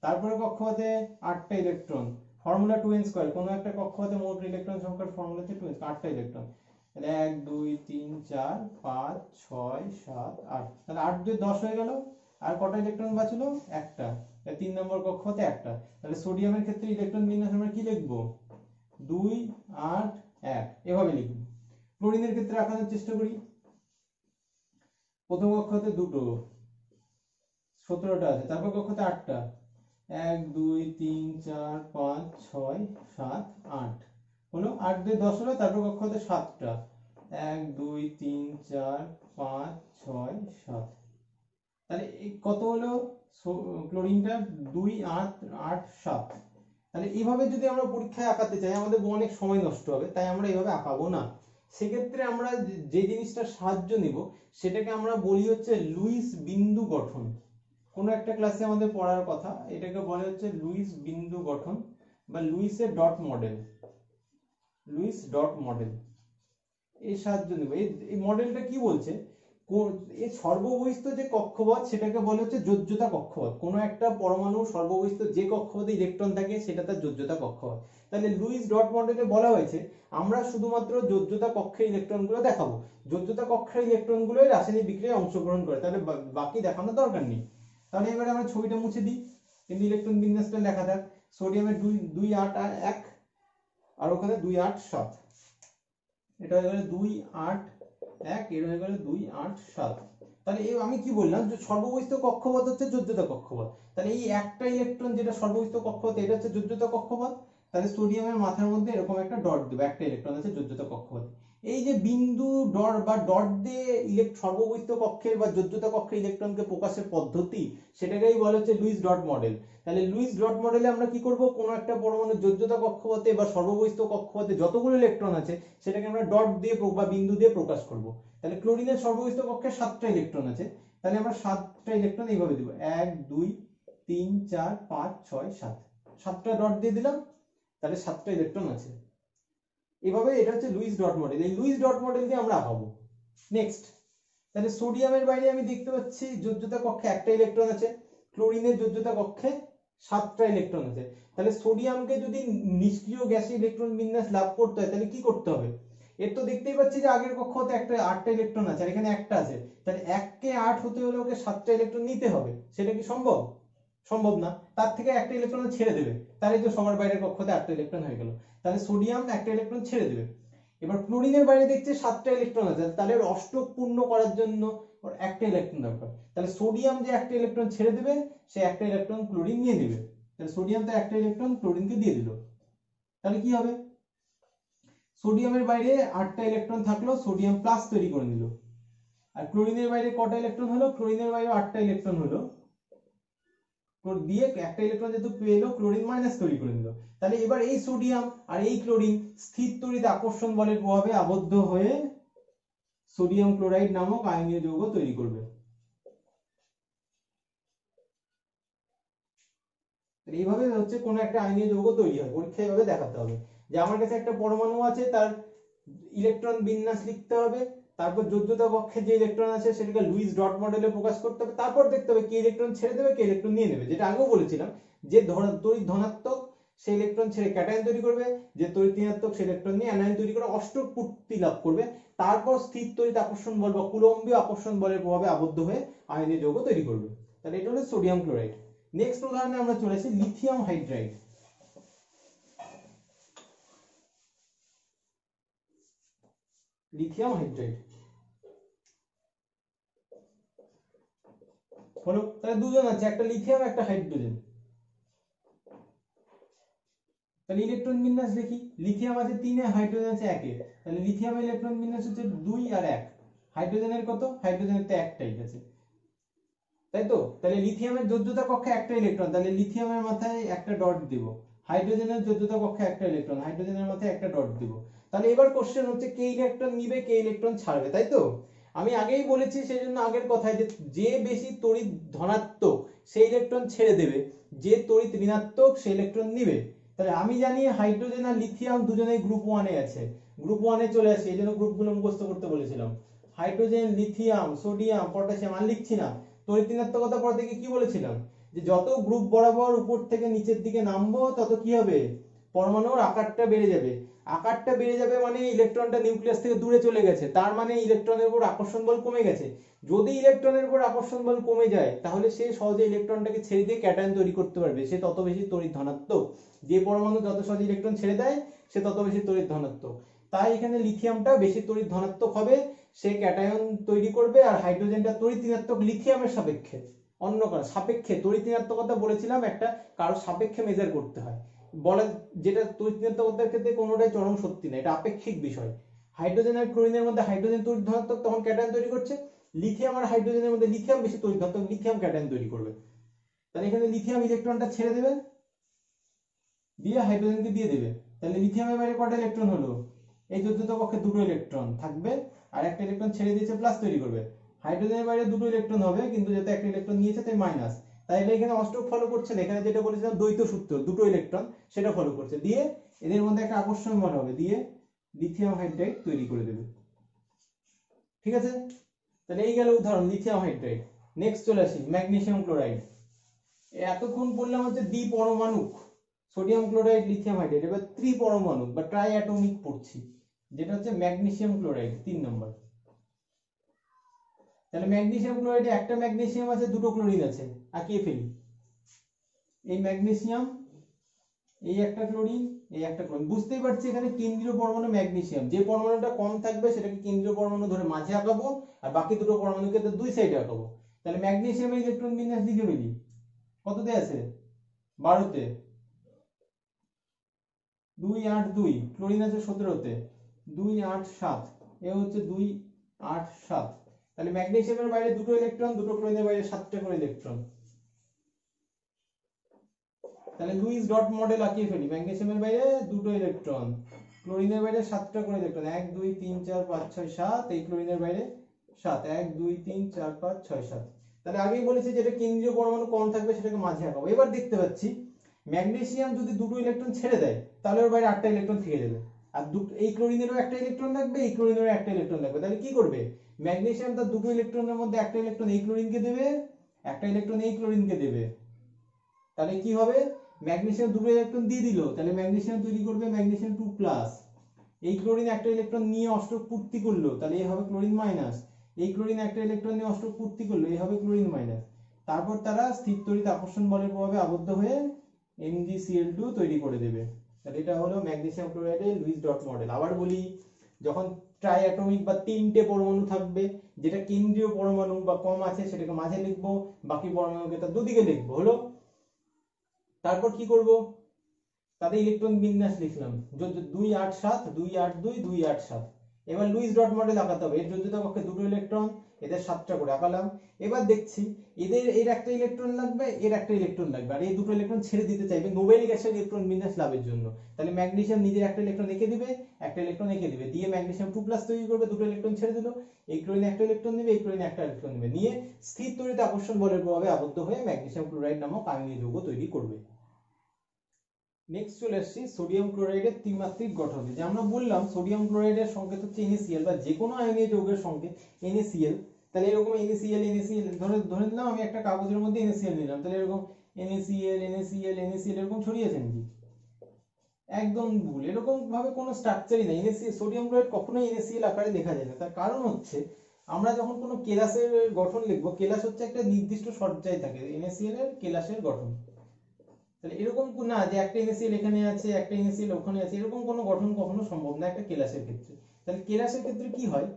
তারপরে কক্ষপথে 8টা ইলেকট্রন, ফর্মুলা 2n², কোনো একটা কক্ষপথে মোট ইলেকট্রন সংখ্যার ফর্মুলা হচ্ছে 2n², 8টা ইলেকট্রন। তাহলে 1 2 3 4 5 6 7 8, তাহলে 8 2 10 হয়ে গেল। আর কটা ইলেকট্রন বাঁচলো, একটা। 3 নম্বর কক্ষপথে একটা। তাহলে সোডিয়ামের ক্ষেত্রে ইলেকট্রন বিন্যাস আমরা কি লিখবো, 2 8 1, এভাবে লিখবো। ক্লোরিনের ক্ষেত্রে আঁকানোর চেষ্টা করি। প্রথম কক্ষপথে দুটো, 17টা আছে, তারপর কক্ষপথে 8টা, 1 2 3 4 5 6 7 8 হলো, 8 2 10 হলো। তারপর কক্ষপথে 7টা, 1 2 3 4 5 6 7। তাহলে কত হলো ক্লোরিনটা, 2 8 8 7। তাহলে এইভাবে যদি আমরা পরীক্ষায় আঁকাতে চাই আমাদের অনেক সময় নষ্ট হবে, তাই আমরা এইভাবে আঁকাবো না। সেক্ষেত্রে আমরা যে জিনিসটা সাহায্য নিব সেটাকে আমরা বলি হচ্ছে লুইস বিন্দু গঠন। কোনো একটা ক্লাসে আমাদের পড়ার কথা, এটাকে বলে হচ্ছে লুইস বিন্দু গঠন বা লুইসের dot model. Lewis dot model এই সাহায্য নেব। এই মডেলটা কি বলছে, এই সর্ববহিস্থ যে কক্ষপথ সেটাকে বলে হচ্ছে যোজ্যতা কক্ষপথ। কোনো একটা পরমাণু সর্ববহিস্থ যে কক্ষপথে ইলেকট্রন থাকে সেটা তার যোজ্যতা কক্ষপথ। তাহলে লুইস ডট মডেলে বলা হয়েছে আমরা শুধুমাত্র যোজ্যতা কক্ষের ইলেকট্রনগুলো দেখাবো, যোজ্যতা কক্ষের ইলেকট্রনগুলোই রাসায়নিক বিক্রিয়ায় অংশগ্রহণ করে, তাহলে বাকি দেখানোর দরকার নেই। তাহলে এবারে আমরা ছবিটা মুছে দিই, কিন্তু ইলেকট্রন বিন্যাসটা লেখা থাক। সোডিয়ামের 2 2 8 1, আর ওখানে 2 8 7, এটা হয়ে গেল 2 8 1, এর হয়ে গেল 2 8 7। তাহলে এই আমি কি বললাম, যে সর্ববহিস্থ কক্ষপথ হচ্ছে যোজ্যতা কক্ষপথ। তাহলে এই একটা ইলেকট্রন যেটা সর্ববহিস্থ কক্ষপথ এটা হচ্ছে যোজ্যতা কক্ষপথ। তাহলে সোডিয়ামের মাথার মধ্যে এরকম একটা ডট দেব, একটা ইলেকট্রন আছে যোজ্যতা কক্ষপথ। এই যে বিন্দু ডট বা ডট দিয়ে সর্ববহিস্থ কক্ষের বা যোজ্যতা কক্ষের ইলেকট্রনকে প্রকাশের পদ্ধতি, সেটাকেই বলা হচ্ছে লুইস ডট মডেল। তাহলে লুইস ডট মডেলে আমরা কি করব, কোনো একটা পরমাণু যোজ্যতা কক্ষপথে বা সর্ববহিস্থ কক্ষপথে যতগুলো ইলেকট্রন আছে সেটাকে আমরা ডট দিয়ে বা বিন্দু দিয়ে প্রকাশ করব। তাহলে ক্লোরিনের সর্ববহিস্থ কক্ষে 7টা ইলেকট্রন আছে, তাহলে আমরা 7টা ইলেকট্রন এইভাবে দেব, 1 2 3 4 5 6 7, 7টা ডট দিয়ে দিলাম, তাহলে 7টা ইলেকট্রন আছে। এভাবে এটা হচ্ছে লুইস ডট মডেল। এই লুইস ডট মডেল দিয়ে আমরা আঁকাবো। নেক্সট, তাহলে সোডিয়ামের বাইরে আমি দেখতে পাচ্ছি যোজ্যতা কক্ষে একটা ইলেকট্রন আছে, ক্লোরিনের যোজ্যতা কক্ষে 7টা ইলেকট্রন আছে। তাহলে সোডিয়ামকে যদি নিষ্ক্রিয় গ্যাসে ইলেকট্রন বিন্যাস লাভ করতে হয় তাহলে কি করতে হবে? এর তো দেখতেই পাচ্ছি যে আগের কক্ষতে একটা 8টা ইলেকট্রন আছে আর এখানে একটা আছে, তাহলে 1 কে 8 হতে হলে ওকে 7টা ইলেকট্রন নিতে হবে। সেটা কি সম্ভব? সম্ভব না। তার থেকে একটা ইলেকট্রন ছেড়ে দেবে, তাহলে তো সবার বাইরের কক্ষতে 8টা ইলেকট্রন হয়ে গেল। তাহলে সোডিয়াম একটা ইলেকট্রন ছেড়ে দেবে। এবার ক্লোরিনের বাইরে দেখছে 7টা ইলেকট্রন আছে, তাহলে ওর অষ্টক পূর্ণ করার জন্য ওর একটা ইলেকট্রন দরকার। তাহলে সোডিয়াম যে একটা ইলেকট্রন ছেড়ে দেবে সে একটা ইলেকট্রন ক্লোরিন নিয়ে নেবে। তাহলে সোডিয়াম তো একটা ইলেকট্রন ক্লোরিনকে দিয়ে দিল। তাহলে কি হবে? সোডিয়ামের বাইরে 8টা ইলেকট্রন থাকলো, সোডিয়াম প্লাস তৈরি করে নিল। আর ক্লোরিনের বাইরে কটা ইলেকট্রন হলো? ক্লোরিনের বাইরে 8টা ইলেকট্রন হলো, দিয়ে একটা ইলেকট্রন যেহেতু পেলো ক্লোরিন মাইনাস তৈরি করে নিল। তাহলে এবার এই সোডিয়াম আর এই ক্লোরিন স্থির তড়িৎ আকর্ষণ বলের প্রভাবে আবদ্ধ হয়ে সোডিয়াম ক্লোরাইড নামক আয়নীয় যৌগ তৈরি করবে। এইভাবে হচ্ছে কোন একটা আয়নীয় যৌগ তৈরি হয়। পরীক্ষায় এভাবে দেখাতে হবে যে আমার কাছে একটা পরমাণু আছে, তার ইলেকট্রন বিন্যাস লিখতে হবে, তারপর যোজ্যতা কক্ষে যে ইলেকট্রন আছে সেটাকে লুইস ডট মডেলে প্রকাশ করতে হবে, তারপর দেখতে হবে কে ইলেকট্রন ছেড়ে দেবে কে ইলেকট্রন নিয়ে নেবে। যেটা আগেও বলেছিলাম যে তড়িৎ ধনাত্মক সেই ইলেকট্রন ছেড়ে ক্যাটায়ন তৈরি করবে, যে তড়িৎ ঋণাত্মক সেই ইলেকট্রন নিয়ে অ্যানায়ন তৈরি করে অষ্টক পূর্তি লাভ করবে, তারপর স্থির তড়িৎ আকর্ষণ বল বা কুলম্বীয় আকর্ষণ বলের প্রভাবে আবদ্ধ হয়ে আয়নীয় যৌগ তৈরি করবে। তাহলে এটা হলো সোডিয়াম ক্লোরাইড। নেক্সট উদাহরণে আমরা চলে আসি লিথিয়াম হাইড্রাইড। লিথিয়াম হাইড্রাইড হলো, তাহলে দুজন আছে, একটা লিথিয়াম একটা হাইড্রোজেন। তাহলে ইলেকট্রন বিন্যাস দেখি, লিথিয়াম আছে 3 এ, হাইড্রোজেন আছে 1 এ। তাহলে লিথিয়ামের ইলেকট্রন বিন্যাস হচ্ছে 2 আর 1। হাইড্রোজেনের কত? হাইড্রোজেনের তো একটাই আছে, তাই তো? তাহলে লিথিয়ামের যোজ্যতা কক্ষে একটা ইলেকট্রন, তাহলে লিথিয়ামের মাথায় একটা ডট দিব। হাইড্রোজেনের যোজ্যতা কক্ষে একটা ইলেকট্রন, হাইড্রোজেনের মাথায় একটা ডট দিব। তাহলে এবার কোশ্চেন হচ্ছে কে ইলেকট্রন নিবে কে ইলেকট্রন ছাড়বে, তাই তো? আমি আগেই বলেছি সেই জন্য আগের কথায় যে বেশি তড়িৎ ধনাত্মক সেই ইলেকট্রন ছেড়ে দেবে, যে তড়িৎ ঋণাত্মক সেই ইলেকট্রন নিবে। তাহলে আমি জানি হাইড্রোজেন আর লিথিয়াম দুজনেই গ্রুপ 1 এ আছে, গ্রুপ 1 এ চলে আসে, এই জন্য গ্রুপগুলো মুখস্থ করতে বলেছিলাম। হাইড্রোজেন, লিথিয়াম, সোডিয়াম, পটাশিয়াম আর লিখছি না। তড়িৎ ঋণাত্মকতা পড়া থেকে কি বলেছিলাম যে যত গ্রুপ বরাবর উপর থেকে নিচের দিকে নামবো তত কি হবে? পরমাণুর আকারটা বেড়ে যাবে। আকারটা বেড়ে যাবে মানে ইলেকট্রনটা নিউক্লিয়াস থেকে দূরে চলে গেছে, তার মানে ইলেকট্রনের উপর আকর্ষণ বল কমে গেছে। যদি ইলেকট্রনের উপর আকর্ষণ বল কমে যায় তাহলে সে সহজে ইলেকট্রনটাকে ছেড়ে দিয়ে ক্যাটায়ন তৈরি করতে পারবে, সে তত বেশি তড়িৎ ধনাত্মক। যে পরমাণু যত সহজে ইলেকট্রন ছেড়ে দেয় সে তত বেশি তড়িৎ ধনাত্মক। তাই এখানে লিথিয়ামটা বেশি তড়িৎ ধনাত্মক হবে, সে ক্যাটায়ন তৈরি করবে। আর হাইড্রোজেনটা তড়িৎ ঋণাত্মক লিথিয়ামের সাপেক্ষে, অন্য কারো সাপেক্ষে। তড়িৎ ঋণাত্মকতা বলেছিলাম একটা কারো সাপেক্ষে মেজার করতে হয়, বলে যেটা তড়িৎ ঋণাত্মকতার ক্ষেত্রে কোনোটাই চরম সত্যি না, এটা আপেক্ষিক বিষয়। হাইড্রোজেন আর ক্লোরিনের মধ্যে হাইড্রোজেন তড়িৎ ধনাত্মক, তখন ক্যাটায়ন তৈরি করছে। লিথিয়াম আর হাইড্রোজেনের মধ্যে লিথিয়াম বেশি তড়িৎ ধনাত্মক, লিথিয়াম ক্যাটায়ন তৈরি করবে। তাহলে এখানে লিথিয়াম ইলেকট্রনটা ছেড়ে দেবে, দিয়ে হাইড্রোজেনকে দিয়ে দেবে। তাহলে লিথিয়ামের বাইরে কটা ইলেকট্রন হলো? এই যোজ্যতা কক্ষে 2টো ইলেকট্রন থাকবে, আর একটা ইলেকট্রন ছেড়ে দিয়েছে প্লাস তৈরি করবে। হাইড্রোজেনের বাইরে 2টো ইলেকট্রন হবে, কিন্তু যেহেতু একটা ইলেকট্রন নিয়েছে তাই মাইনাস। তাইলে এখানে অষ্টক ফলো করছে না, এখানে যেটা বলেছিলাম দ্বৈত সূত্র, 2টো ইলেকট্রন সেটা ফলো করছে, দিয়ে এদের মধ্যে একটা আকর্ষণ বল হবে, দিয়ে লিথিয়াম হাইড্রাইড তৈরি করে দেবে। ঠিক আছে? তাহলে এই গেল উদাহরণ লিথিয়াম হাইড্রাইড। নেক্সট চলে আসি ম্যাগনেসিয়াম ক্লোরাইড। এতক্ষণ বললাম হচ্ছে দ্বিপরমাণুক সোডিয়াম ক্লোরাইড, লিথিয়াম হাইড্রাইড। এবার ত্রিপরমাণুক বা ট্রাই অ্যাটমিক পড়ছি, যেটা হচ্ছে ম্যাগনেসিয়াম ক্লোরাইড 3 নম্বর। তাহলে ম্যাগনেসিয়াম ক্লোরাইডে একটা ম্যাগনেসিয়াম আছে, 2টো ক্লোরিন আছে, আঁকিয়ে ফেলি। এই ম্যাগনেসিয়াম, এই একটা ক্লোরিন, এই একটা ক্লোরিন। বুঝতেই পারছি এখানে কেন্দ্রীয় পরমাণু ম্যাগনেসিয়াম, যে পরমাণুটা কম থাকবে সেটাকে কেন্দ্রীয় পরমাণু ধরে মাঝে আঁকাবো, আর বাকি 2টো পরমাণুকে তো দুই সাইডে আঁকাবো। তাহলে ম্যাগনেসিয়ামের ইলেকট্রন বিন্যাস লিখে ফেলি। কততে আছে? 12তে। 2 8 2, ক্লোরিন আছে 17তে, 2 8 7, এ হচ্ছে 2 8 7। তাহলে ম্যাগনেসিয়ামের বাইরে 2টো ইলেকট্রন, 2টো ক্লোরিনের বাইরে 7টা করে ইলেকট্রন। তাহলে লুইস ডট মডেল আঁকিয়ে ফেলি। ম্যাগনেসিয়ামের বাইরে 2টো ইলেকট্রন, ক্লোরিনের বাইরে 7টা করে ইলেকট্রন, 1 2 3 4 5 6 7। এই ক্লোরিনের বাইরে 7, 1 2 3 4 5 6 7। তাহলে আগেই বলেছি যেটা কেন্দ্রীয় পরমাণু কম থাকবে সেটাকে মাঝে আঁকাবো। এবার দেখতে পাচ্ছি ম্যাগনেসিয়াম যদি 2টো ইলেকট্রন ছেড়ে দেয় তাহলে ওর বাইরে 8টা ইলেকট্রন থেকে যাবে। আর এই ক্লোরিনেরও একটা ইলেকট্রন লাগবে, এই ক্লোরিনেরও একটা ইলেকট্রন লাগবে। তাহলে কি করবে, ম্যাগনেসিয়াম তার দুটো ইলেকট্রনের মধ্যে একটা ইলেকট্রন এই ক্লোরিনকে দেবে, একটা ইলেকট্রন এই ক্লোরিনকে দেবে। তাহলে কি হবে, ম্যাগনেসিয়াম দুটো ইলেকট্রন দিয়ে দিল, তাহলে ম্যাগনেসিয়াম তৈরি করবে ম্যাগনেসিয়াম 2+। এই ক্লোরিন একটা ইলেকট্রন নিয়ে অষ্টক পূর্তি করলো, তাহলে এই হবে ক্লোরিন মাইনাস। এই ক্লোরিন একটা ইলেকট্রন নিয়ে অষ্টক পূর্তি করলো, এই হবে ক্লোরিন মাইনাস। তারপর তারা স্থির তড়িৎ আকর্ষণ বলের প্রভাবে আবদ্ধ হয়ে MgCl2 তৈরি করে দেবে। তাহলে এটা হলো ম্যাগনেসিয়াম ক্লোরাইডের লুইস ডট মডেল। আবার বলি, যখন ট্রাই অ্যাটমিক বা তিনটে পরমাণু থাকবে, যেটা কেন্দ্রীয় পরমাণু বা কম আছে সেটাকে মাঝে লিখবো, বাকি পরমাণুকে তার দুদিকে লিখবো, হলো। তারপর কি করব, তাদের ইলেকট্রন বিন্যাস লিখলাম 2 8 7 2 8 2 2 8 7। এবার লুইস ডট মডেল আঁকাতে হবে। এর যোজ্যতা কক্ষে দুটো ইলেকট্রন, এদের 7টা করে আঁকালাম। এবার দেখছি এর একটা ইলেকট্রন লাগবে, এর একটা ইলেকট্রন লাগবে, আর এই দুটো ইলেকট্রন ছেড়ে দিতে চাইবে নোবেল গ্যাসের ইলেকট্রন বিন্যাস লাভের জন্য। তাহলে ম্যাগনেসিয়াম নিজের একটা ইলেকট্রন এঁকে দিবে, একটা ইলেকট্রন এঁকে দিবে, দিয়ে ম্যাগনেসিয়াম 2+ তৈরি করবে, দুটো ইলেকট্রন ছেড়ে দিল, এই ক্লোরিন একটা ইলেকট্রন নেবে, এই ক্লোরিন একটা ইলেকট্রন নেবে, নিয়ে স্থির তড়িৎ আকর্ষণ বলের প্রভাবে আবদ্ধ হয়ে ম্যাগনেসিয়াম ক্লোরাইড নামক আয়নীয় যৌগ তৈরি করবে। নেক্সট চলে আসছি সোডিয়াম ক্লোরাইডের ত্রিমাত্রিক গঠন। যে আমরা বললাম সোডিয়াম ক্লোরাইডের সংকেত হচ্ছে NaCl, বা যে কোনো আয়নীয় যৌগের সংকেত NaCl। তাহলে এরকম NaCl ধরে নিলাম আমি একটা কাগজের মধ্যে NaCl নিলাম, তাহলে এরকম NaCl এরকম ছড়িয়ে আছে নাকি? একদম ভুল, এরকম ভাবে কোনো স্ট্রাকচারই নেই। সোডিয়াম ক্লোরাইড কখনোই NaCl আকারে লেখা যায় না। তার কারণ হচ্ছে, আমরা যখন কোনো কেলাসের গঠন লিখবো, কেলাস হচ্ছে একটা নির্দিষ্ট সজ্জায় থাকে, NaCl এর কেলাসের গঠন। তাহলে এরকম না যে একটা NaCl এখানে আছে, একটা NaCl ওখানে আছে, এরকম কোনো গঠন কখনো সম্ভব না একটা কেলাসের ক্ষেত্রে। তাহলে কেলাসের ক্ষেত্রে কি হয়,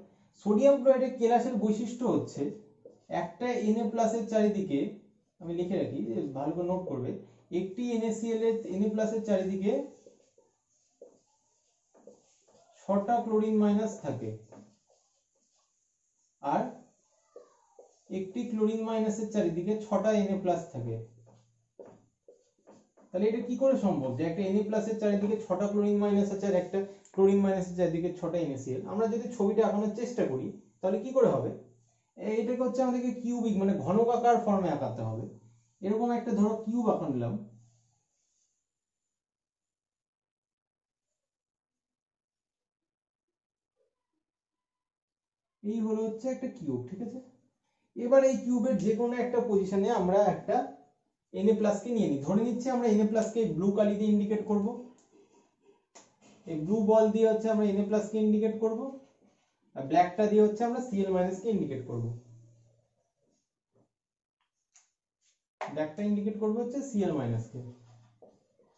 সোডিয়াম ক্লোরাইডের কেলাসের বৈশিষ্ট্য হচ্ছে একটা Na+ এর চারিদিকে, আমি লিখে রাখি ভালো করে নোট করবে, একটি NaCl এর Na+ এর চারিদিকে 6টা ক্লোরিন মাইনাস থাকে, আর একটি ক্লোরিন মাইনাসের চারিদিকে 6টা Na+ থাকে। তাহলে এটা কি করে সম্ভব যে একটা Na+ এর চারিদিকে 6টা ক্লোরিন মাইনাস আছে, আর একটা ক্লোরিন মাইনাসের চারিদিকে 6টা NaCl? আমরা যদি ছবিটা আঁকানোর চেষ্টা করি তাহলে কি করে হবে, এটাকে হচ্ছে আমাদেরকে কিউবিক মানে ঘনকাকার ফর্মে আঁকাতে হবে। এরকম একটা ধরো কিউব আঁকালাম, এই হলো হচ্ছে একটা কিউব, ঠিক আছে। এবার এই কিউবের যে কোনো একটা পজিশনে আমরা একটা Na+ কে নিয়ে নিই। ধরে নিচ্ছি আমরা Na+ কে ব্লু কালি দিয়ে ইন্ডিকেট করব, এই ব্লু বল দিয়ে হচ্ছে আমরা Na+ কে ইন্ডিকেট করব, আর ব্ল্যাকটা দিয়ে হচ্ছে আমরা Cl- কে ইন্ডিকেট করব। ব্ল্যাকটা ইন্ডিকেট করব হচ্ছে Cl- কে।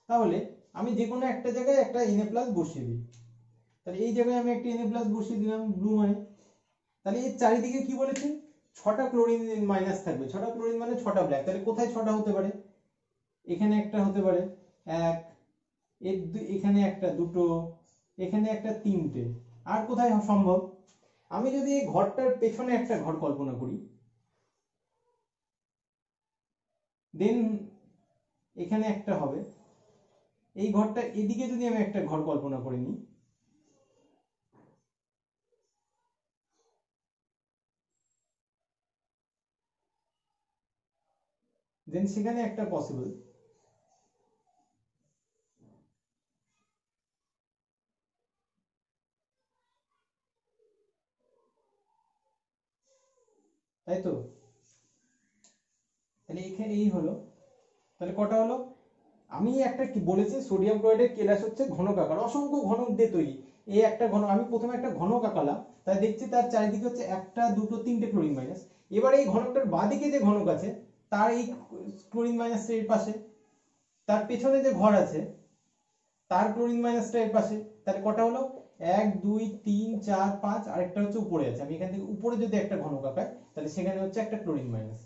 তাহলে আমি যে কোনো একটা জায়গায় একটা Na+ বসিয়ে দিই। তাহলে এই জায়গায় আমি একটা Na+ বসিয়ে দিলাম ব্লু মানে, তাহলে এর চারিদিকে কি বলেছি 6টা ক্লোরিন মাইনাস থাকবে। 6টা ক্লোরিন মানে 6টা ব্ল্যাক। তাহলে কোথায় 6টা হতে পারে, এখানে একটা হতে পারে, এক, এখানে একটা, দুটো, এখানে একটা, তিনটে। আর কোথায় সম্ভব, আমি যদি এই ঘরটার পেছনে একটা ঘর কল্পনা করি, দেন এখানে একটা হবে, এই ঘরটা এদিকে যদি আমি একটা ঘর কল্পনা করে নিই, দেন সেখানে একটা পসিবল। তাই তো, তাহলে এখানে এই হলো, তাহলে কটা হলো, আমি একটা কি বলেছি সোডিয়াম ক্লোরাইডের কেলাস হচ্ছে ঘনকাকার, অসংখ্য ঘনক দিয়ে তৈরি। এই একটা ঘন, আমি প্রথমে একটা ঘনক আঁকালাম, তাই দেখছি তার চারিদিকে হচ্ছে একটা, দুটো, তিনটে ক্লোরিন মাইনাস। এবার এই ঘনকটার বাঁদিকে যে ঘনক আছে, তার এই ক্লোরিন মাইনাসটা এর পাশে, তার পেছনে যে ঘর আছে তার ক্লোরিন মাইনাসটা এর পাশে। তাহলে কটা হলো, 1 2 3 4 5, আরেকটা হচ্ছে উপরে আছে। আমি এখান থেকে উপরে যদি একটা ঘনক আঁকাই, তাহলে সেখানে হচ্ছে একটা ক্লোরিন মাইনাস।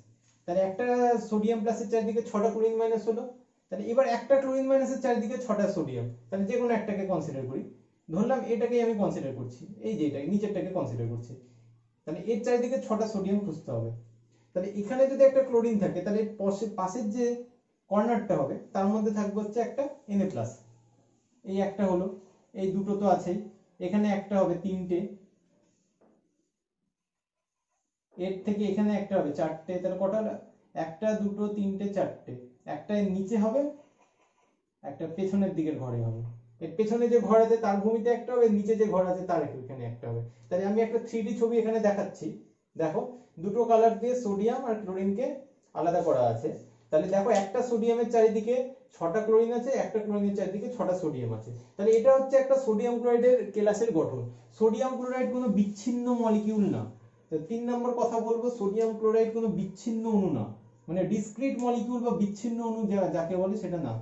তাহলে একটা সোডিয়াম প্লাসের চারিদিকে 6টা ক্লোরিন মাইনাস হলো। তাহলে এবার একটা ক্লোরিন মাইনাসের চারিদিকে 6টা সোডিয়াম, তাহলে যে কোনো একটাকে কনসিডার করি, ধরলাম এটাকেই আমি কনসিডার করছি, এই যে এটা নিচেরটাকে কনসিডার করছি। তাহলে এর চারিদিকে 6টা সোডিয়াম খুঁজতে হবে। তাহলে এখানে যদি একটা ক্লোরিন থাকে, তাহলে পাশের যে কর্নারটা হবে তার মধ্যে থাকবে হচ্ছে একটা Na+। এই একটা হলো, এই দুটো তো আছেই, এখানে একটা হবে, তিনটে, এর থেকে এখানে একটা হবে, চারটে। তাহলে কটা হলো, একটা, দুটো, তিনটে, চারটে। একটা নিচে হবে, একটা পেছনের দিকের ঘরে হবে। এর পেছনে যে ঘর আছে তার ভূমিতে একটা হবে, নিচে যে ঘর আছে তার এখানে একটা হবে। তাহলে আমি একটা 3D ছবি এখানে দেখাচ্ছি। দেখো দুটো কালার দিয়ে সোডিয়াম আর ক্লোরিনকে আলাদা করা আছে। তাহলে দেখো একটা সোডিয়ামের চারিদিকে 6টা ক্লোরিন আছে, একটা ক্লোরিনের চারিদিকে 6টা সোডিয়াম আছে। তাহলে এটা হচ্ছে একটা সোডিয়াম ক্লোরাইডের কেলাসের গঠন। সোডিয়াম ক্লোরাইড কোনো বিচ্ছিন্ন মলিকিউল না। তো 3 নম্বর কথা বলবো, সোডিয়াম ক্লোরাইড কোনো বিচ্ছিন্ন অণু না, মানে ডিসক্রিট মলিকিউল বা বিচ্ছিন্ন অণু যাকে বলে সেটা না।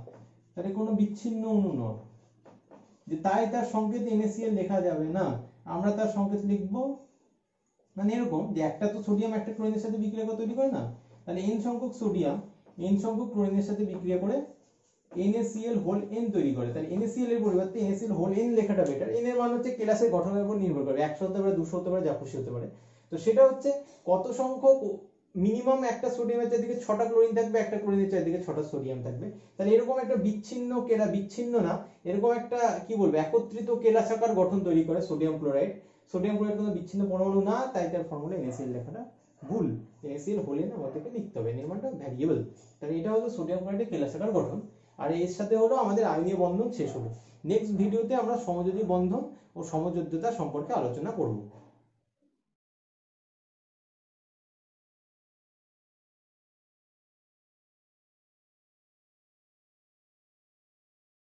তাহলে কোনো বিচ্ছিন্ন অণু নয়, যে তাই তার সংকেত NaCl লেখা যাবে না। আমরা তার সংকেত লিখবো মানে এরকম যে একটা তো সোডিয়াম একটা ক্লোরিনের সাথে বিক্রিয়া করে তৈরি করে না, তাহলে n সংখ্যক সোডিয়াম n সংখ্যক ক্লোরিনের সাথে বিক্রিয়া করে NaCl হোল n তৈরি করে। তাহলে NaCl এর পরিবর্তে NaCl হোল n লেখাটা বেটার। n এর মান হচ্ছে কেলাসের গঠনের উপর নির্ভর করে, 100 হতে পারে, 200 হতে পারে, যা খুশি হতে পারে। তো সেটা হচ্ছে কত সংখ্যক, মিনিমাম একটা সোডিয়ামের চারদিকে 6টা ক্লোরিন থাকবে, একটা ক্লোরিনের চারদিকে 6টা সোডিয়াম থাকবে। তাহলে এরকম একটা বিচ্ছিন্ন কেলা, বিচ্ছিন্ন না, এরকম একটা কি বলবো একত্রিত কেলাসাকার গঠন তৈরি করে সোডিয়াম ক্লোরাইড। সোডিয়াম ক্লোরাইড কোনো বিচ্ছিন্ন পরমাণু না, তাই তার ফর্মুলা NaCl লেখাটা ভুল। NaCl হোল n আমাদেরকে লিখতে হবে, n এর মানটা ভ্যারিয়েবল। তাহলে এটা হলো সোডিয়াম ক্লোরাইডের কেলাসাকার গঠন। আর এর সাথে হলো আমাদের আয়নীয় বন্ধন শেষ হলো। নেক্সট ভিডিওতে আমরা সমযোজী বন্ধন ও সমযোজ্যতা সম্পর্কে আলোচনা করব।